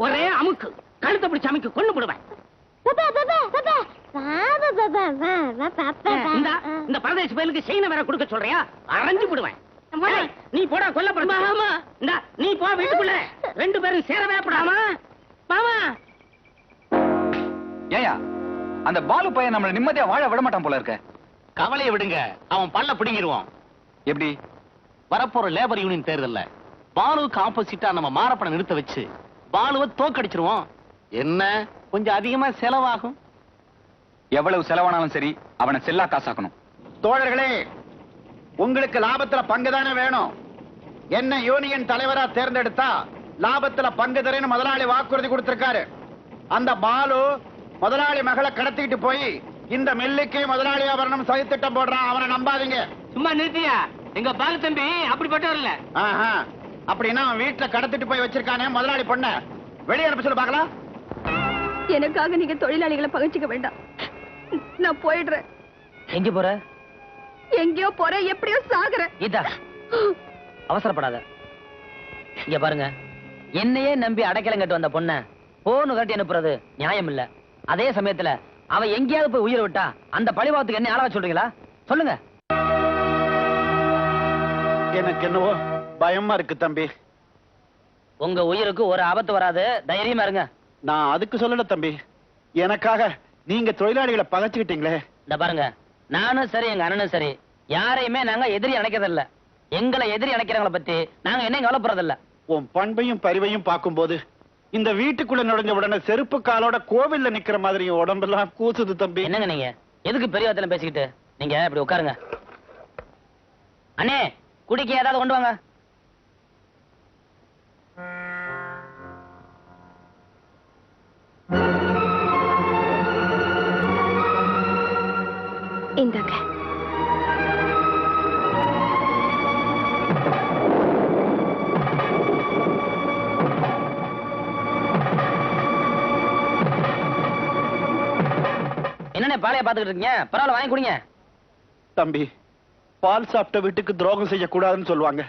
ஒரே அமுக்கு, கழுத்தை பிடிச்சு அமைக்கு கொண்டு போடுவேன். இந்த பரதேச பயலுக்கு செயின வேற கொடுக்க சொல்றியா? அரைஞ்சு போடுவேன். நீ போடா கொல்லப்பட. நீ போ வீட்டுக்குள்ள. ரெண்டு பேரும் சேரவே கூடாமா? மாமா ஏயா அந்த பாலு பையன் நம்மள நிம்மதியா வாழ விட மாட்டான் போல இருக்க. கவலையை விடுங்க, அவன் பல்ல பிடிங்கிடுவான். எப்படி? வரப்போற லேபர் யூனியன் தேர்தல்ல பாலுவுக்கு ஆப்போசிட்டா நம்ம மாரப்பனை நிறுத்த வச்சு பாலுவை தோக்கடிச்சிருவோம். என்ன கொஞ்சம் அதிகமா செலவாகும். எவ்வளவு செலவானாலும் சரி அவனை செல்லா காசாக்கணும். தோழர்களே, உங்களுக்கு லாபத்துல பங்குதானே வேணும். என்ன யூனியன் தலைவரா தேர்ந்தெடுத்தா லாபத்துல பங்கு தரேன்னு முதலாளி வாக்குறுதி கொடுத்திருக்காரு. அந்த பாலு முதலாளி மகளை கடத்திட்டு போய் இந்த மில்லுக்கு முதலாளியா வரணும் சதித்திட்டம் போடுறான். அவனை நம்பாதீங்க. சும்மா நிறுத்தியா? எங்க பாலு தம்பி அப்படிப்பட்டவர் இல்ல. அப்படின்னா அவன் வீட்டுல கடத்திட்டு போய் வச்சிருக்கானே முதலாளி பொண்ண வெளியே அனுப்ப சொல்லி பார்க்கலாம். எனக்காக நீங்க தொழிலாளிகளை பகிச்சுக்க வேண்டாம். நான் போயிடுறேன். எங்க போற? எங்கேயோ போறேன், எப்படியோ சாகுறேன். கீதா, அவசரப்படாத. இங்க பாருங்க, என்னையே நம்பி அடைக்கலம் கட்டு வந்த பொண்ண போன்னு கட்டி அனுப்புறது நியாயம் இல்ல. அதே சமயத்துல அவ எங்கேயாவது போய் உயிரை விட்டா அந்த பழிவாத்துக்கு என்ன ஆளவா சொல்றீங்களா? சொல்லுங்க. எனக்கு என்னவோ பயமா இருக்கு தம்பி. உங்க உயிருக்கு ஒரு ஆபத்து வராது, தைரியமா இருங்க. நான் அதுக்கு சொல்லல தம்பி, எனக்காக நீங்க தொழிலாளிகளை பகைச்சுக்கிட்டீங்களே. இந்த பாருங்க, நானும் சரி எங்க அண்ணனும் சரி யாரையுமே நாங்க எதிரி அணைக்கிறதில்ல. எங்களை எதிரி அணைக்கிறவங்களை பத்தி நாங்க என்ன கவலைப்படுறதில்ல. உன் பண்பையும் பரிவையும் பார்க்கும்போது இந்த வீட்டுக்குள்ள நுழைஞ்ச உடனே செருப்பு காலோட கோவில்ல நிக்கிற மாதிரி உடம்பெல்லாம் கூசுது தம்பி. என்னங்க நீங்க எதுக்கு பெரிய வார்த்தையில பேசிக்கிட்டு? நீங்க இப்படி உட்காருங்க. அண்ணே, குடிக்க ஏதாவது கொண்டு வாங்க. இந்தாங்க. என்னண்ணே பாலைய பாத்துக்கிட்டு இருக்கீங்க? பரவாயில்ல, வாங்கி குடிங்க. தம்பி, பால் சாப்பிட்ட வீட்டுக்கு துரோகம் செய்யக்கூடாதுன்னு சொல்லுவாங்க.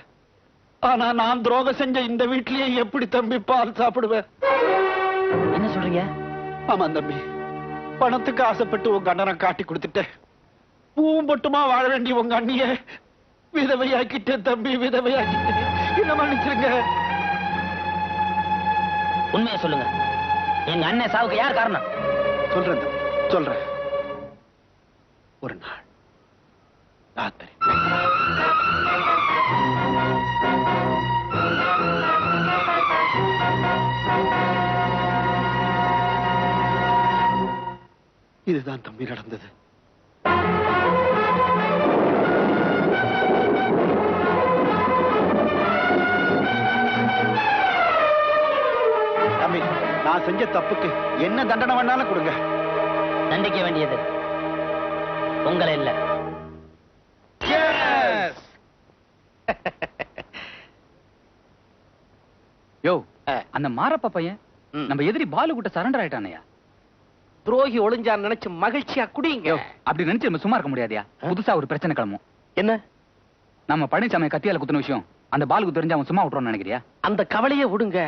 ஆனா நான் துரோகம் செஞ்ச இந்த வீட்லயே எப்படி தம்பி பால் சாப்பிடுவேன்? என்ன சொல்றீங்க? ஆமா தம்பி, பணத்துக்கு ஆசைப்பட்டு உங்க அண்ணனை காட்டி கொடுத்துட்டேன். பூவும் பொட்டுமா வாழ வேண்டிய உங்க அண்ணிய விதவையாக்கிட்டேன் தம்பி, விதவையாக்கிட்டேன். என்ன மன்னிச்சிருங்க. உண்மையை சொல்லுங்க, எங்க அண்ணன் சாவுக்கு யார் காரணம்? சொல்றேன் தம்பி, சொல்றேன். ஒரு நாள் ராத்திரி இதுதான் தம்பி நடந்தது. தம்பி, நான் செஞ்ச தப்புக்கு என்ன தண்டனை வேணாலும் கொடுங்க. தண்டிக்க வேண்டியது உங்களை இல்ல. யோ, அந்த மாரப்ப பையன் நம்ம எதிரி பாலு கிட்ட சரண்டர் ஆயிட்டானையா? துரோகி ஒளிஞ்சான்னு நினைச்சு மகிழ்ச்சியா குடிங்க. அப்படி நினைச்சு நம்ம சும்மா இருக்க முடியாதியா? புதுசா ஒரு பிரச்சனை கிளம்பும். என்ன? நம்ம பழனிசாமி கத்தியால குத்துன விஷயம் அந்த பாலுக்கு தெரிஞ்சு அவன் சும்மா விட்டுறோம்னு நினைக்கிறியா? அந்த கவலையே விடுங்க,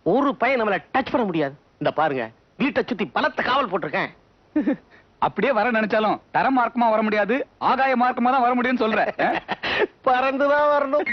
ஒரு பையன் நம்மள டச் பண்ண முடியாது. இந்த பாருங்க, வீட்டை சுத்தி பலத்த காவல் போட்டிருக்கேன். அப்படியே வர நினைச்சாலும் தர மார்க்கமா வர முடியாது, ஆகாய மார்க்கமா தான் வர முடியும்னு சொல்ற. பறந்துதான் வரணும்.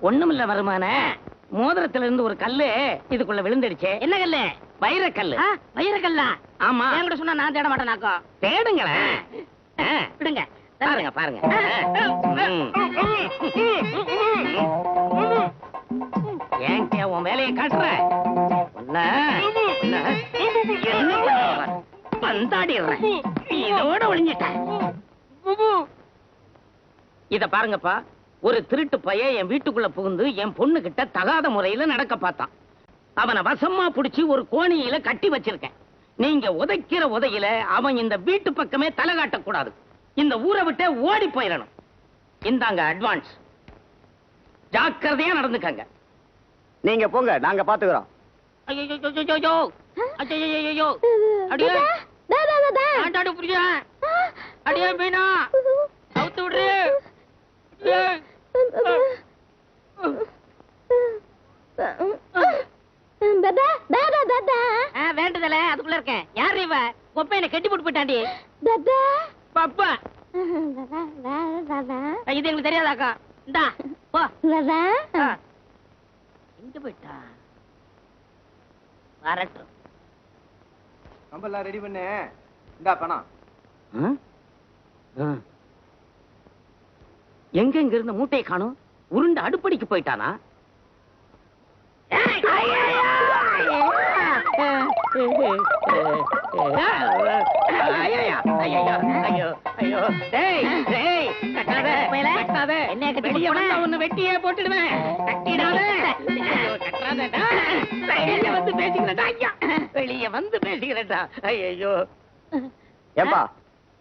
ஒண்ணுமில்ல வருமான, மோதிரத்துல இருந்து ஒரு கல்லு இதுக்குள்ள விழுந்துடுச்சு. என்ன கல்லு? வைரக்கல்லு. வைரக்கல்லா? ஆமா. என்கிட்ட சொன்னா நான் தேட மாட்டேனாக்கா. தேடுங்களேன். விடுங்க. பாருங்க பாருங்க. ஏன் உன் வேலையை காட்டுற? பந்தாடிடுறேன். இதோட ஒளிஞ்சிட்டேன். இத பாருங்கப்பா, ஒரு திருட்டு பையன் என் வீட்டுக்குள்ள புகுந்து என் பொண்ணு கிட்ட தகாத முறையில நடக்க பார்த்தான். அவனை வசமா புடிச்சு ஒரு கோணியில கட்டி வச்சிருக்கேன். நீங்க உதைக்கிற உதையில அவன் இந்த வீட்டு பக்கமே தலை காட்டக்கூடாது. இந்த ஊரை விட்டு ஓடி போயிடணும். இந்தாங்க அட்வான்ஸ். ஜாக்கிரதையா நடந்துக்கங்க. நீங்க போங்க, நாங்க பாத்துக்கிறோம். ஐயோ ஐயோ அடியே ஆண்டாடு புரியா? அடியே மீனா அவுத்து விடு. வேண்டதில்ல, அதுக்குள்ள இருக்கேன். யாரு இவ? கொப்பையில கட்டி போட்டு போயிட்டாண்டி. பாப்பா இது எங்களுக்கு தெரியாதாக்கா. இந்தா போ. எங்க போயிட்டா? வரட்டும். கம்பெல்லாம் ரெடி பண்ணு. இந்தா பணம். எங்க இங்க இருந்த மூட்டையை காணும்? உருண்டு அடுப்படிக்கு போயிட்டானா? வெட்டியே போட்டுடுவேன். வெளியே வந்து பேசிக்கிறேன்டா. ஐயோ ஏப்பா,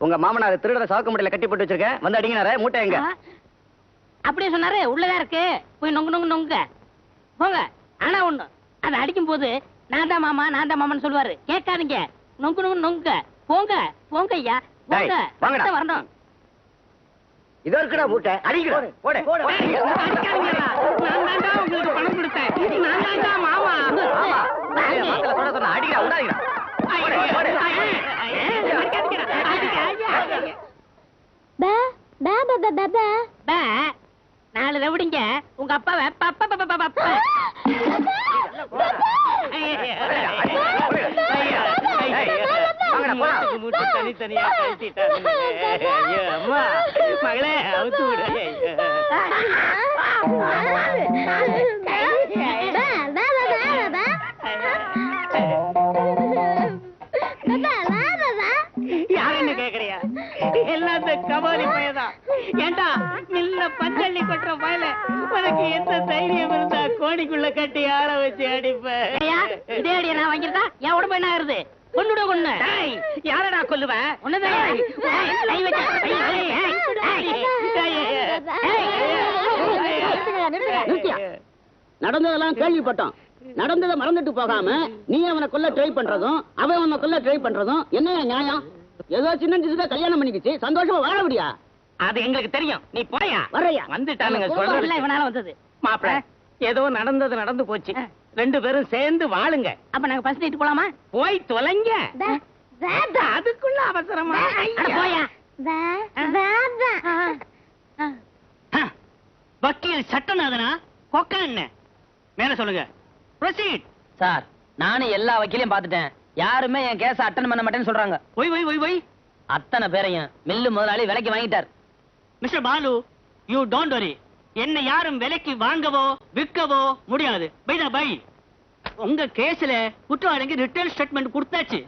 உங்க மாமனார் திருடரை சாக்கு மூட்டையில கட்டி போட்டு வச்சிருக்கேன், வந்து அடிங்கினாரே. மூட்டை எங்க? அப்படியே சொன்னாரு. உள்ளதா இருக்கு, போய் நொங்கு நொங்கு நொங்க போங்க. ஆனா ஒண்ணு, அதை அடிக்கும் போது நான் தான் மாமா நான் தான் மாமான்னு சொல்லுவாரு. கேட்காதீங்க. நொங்கு நொங்கு நொங்க. போங்க போங்க ஐயா போங்க. வரணும். இதோ இருக்குடா மூட்டை. அடிக்கிறோம். போடு போடு. அடிக்காதீங்கடா. நான் தான் உங்களுக்கு பணம் கொடுத்தேன். நான் தான் மாமா. மாத்தல சொல்ல சொன்னா அடிக்கிறா. உடாதீங்க. நாலு ரவுடிங்க உங்க அப்பாவை தனித்தனியா அம்மா மகளே அவுத்து விடு. யாருன்னு கேக்குறியா? எல்லாத்தையும் கபாலி பயதான். ஏண்டா மில்ல பஞ்சள்ளி கொட்டுற பயல, உனக்கு எந்த தைரியம் இருந்தா கோடிக்குள்ள கட்டி ஆள வச்சு அடிப்ப? இதே அடிய நான் வாங்கிருந்தா என் உடம்பு என்ன ஆகுது? கொன்னுட கொன்னு. யாரடா கொல்லுவேன்? நடந்ததெல்லாம் கேள்விப்பட்டோம். நடந்ததை மறந்துட்டு போகாம நீ அவனை கொல்ல ட்ரை பண்றதும் அவன் அவனை கொல்ல ட்ரை பண்றதும் என்னையா நியாயம்? ஏதோ சின்ன சின்னதா கல்யாணம் பண்ணிக்கிச்சு சந்தோஷமா வாழ முடியா? அது எங்களுக்கு தெரியும். நீ போயா வர்றையா? வந்துட்டானுங்க சொல்றதுல இவனால வந்தது. மாப்பிள ஏதோ நடந்தது நடந்து போச்சு. ரெண்டு பேரும் சேர்ந்து வாழுங்க. அப்ப நாங்க ஃபர்ஸ்ட் நைட் போலாமா? போய் தொலைங்க. அதுக்குள்ள அவசரமா? போயா. வக்கீல் சட்டநாதனா கொக்கா என்ன மேல சொல்லுங்க. ப்ரொசீட். சார், நானும் எல்லா வக்கீலையும் பார்த்துட்டேன். யாருமே என் கேஸ அட்டன் பண்ண மாட்டேன்னு சொல்றாங்க. Why why why why. அத்தனை பேரையும் மில்லு முதலாளி விலைக்கு வாங்கிட்டார். Mister Balu, you don't worry. என்ன யாரும் விலைக்கு வாங்கவோ விற்கவோ முடியாது. பை த பை, உங்க கேஸ்ல குற்றவாளிக்கு ரிட்டர்ன் ஸ்டேட்மெண்ட் கொடுத்தாச்சு.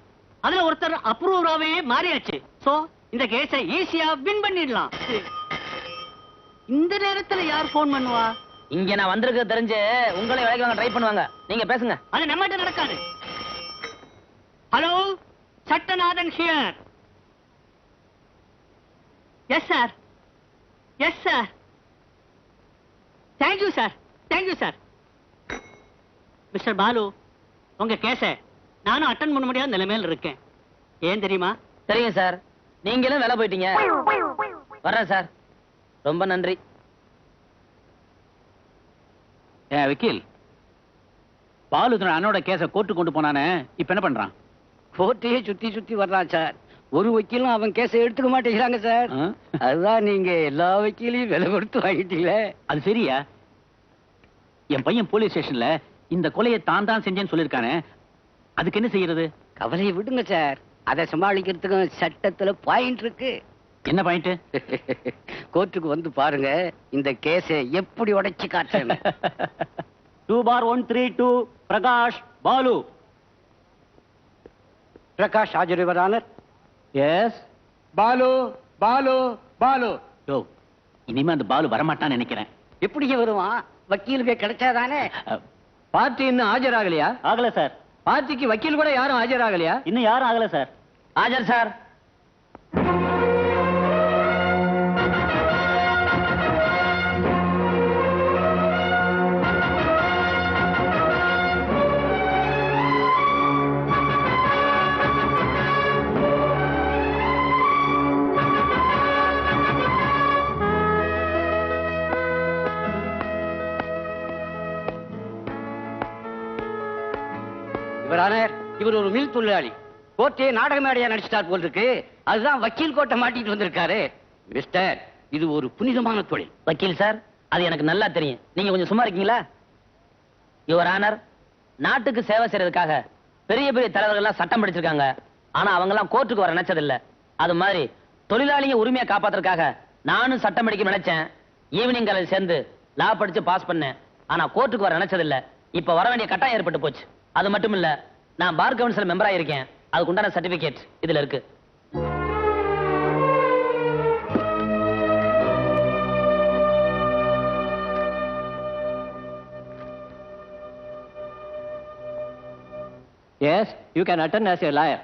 அதுல ஒருத்தர் அப்ரூவராவே மாறியாச்சு. சோ இந்த கேஸை ஈஸியா வின் பண்ணிடலாம். இந்த நேரத்துல யார் போன் பண்ணுவா? இங்க நான் வந்திருக்க தெரிஞ்சு உங்களை விலைக்கு வாங்க ட்ரை பண்ணுவாங்க. நீங்க பேசுங்க. அது நம்மகிட்ட நடக்காது. Hello, Sattanathan here. Yes sir, yes sir. Thank you sir, thank you sir. Mister Balu, உங்க கேஸ நானும் அட்டன் பண்ண முடியாத நிலைமையில இருக்கேன். ஏன் தெரியுமா? தெரியும் சார். நீங்களும் வேலை போயிட்டீங்க. வர்றேன் சார். ரொம்ப நன்றி. வக்கீல், பாலு தன் அண்ணோட கேஸ கோர்ட்டு கொண்டு போனானே, இப்ப என்ன பண்றான்? கோர்ட்டையே சுத்தி சுத்தி வர்றான் சார். ஒரு வக்கீலும் அவன் கேஸை எடுத்துக்க மாட்டேங்கிறாங்க சார். அதுதான் நீங்க எல்லா வக்கீலையும் விலை கொடுத்து வாங்கிட்டீங்களே. அது சரியா? என் பையன் போலீஸ் ஸ்டேஷன்ல இந்த கொலையை தான் செஞ்சேன்னு சொல்லிருக்கானே, அதுக்கு என்ன செய்யறது? கவலையை விடுங்க சார், அதை சமாளிக்கிறதுக்கும் சட்டத்துல பாயிண்ட் இருக்கு. என்ன பாயிண்ட்? கோர்ட்டுக்கு வந்து பாருங்க, இந்த கேஸை எப்படி உடைச்சு காட்டுறேன். 2/132 பிரகாஷ் பாலு. பிரகாஷ் ஆஜர் your honour. Yes. Balu Balu Balu. யோ, இனிமே அந்த பாலு வரமாட்டான்னு நினைக்கிறேன். எப்படி வருவான்? வக்கீலுக்கு கிடைச்சாதானே. பார்ட்டி இன்னும் ஆஜராகலையா? ஆகல சார். பார்ட்டிக்கு வக்கீல் கூட யாரும் ஆஜராகலையா? இன்னும் யாரும் ஆகல சார். ஆஜர் சார். யுவர் ஆனர், இவர் ஒரு மில் தொழிலாளி. கோர்ட்டே நாடக மேடையா நடிச்சிட்டார் போல் இருக்கு. அதுதான் வக்கீல் கோட்டை மாட்டிட்டு வந்திருக்காரு. மிஸ்டர், இது ஒரு புனிதமான தொழில். வக்கீல் சார், அது எனக்கு நல்லா தெரியும். நீங்க கொஞ்சம் சும்மா இருக்கீங்களா? யுவர் ஆனர், நாட்டுக்கு சேவை செய்யறதுக்காக பெரிய பெரிய தலைவர்கள் எல்லாம் சட்டம் படிச்சிருக்காங்க. ஆனா அவங்க எல்லாம் கோர்ட்டுக்கு வர நினைச்சது இல்ல. அது மாதிரி தொழிலாளிங்க உரிமையை காப்பாத்துறதுக்காக நானும் சட்டம் படிக்க நினைச்சேன். ஈவினிங் காலேஜ் சேர்ந்து லா படிச்சு பாஸ் பண்ணேன். ஆனா கோர்ட்டுக்கு வர நினைச்சது இல்ல. இப்ப வர வேண்டிய கட்டாயம் ஏற்பட்டு போச்சு. அது மட்டும் இல்ல, நான் பார் கவுன்சில் மெம்பரா இருக்கேன். அதுக்கு உண்டான சர்டிபிகேட் இதுல இருக்கு. Yes, you can attend as a lawyer.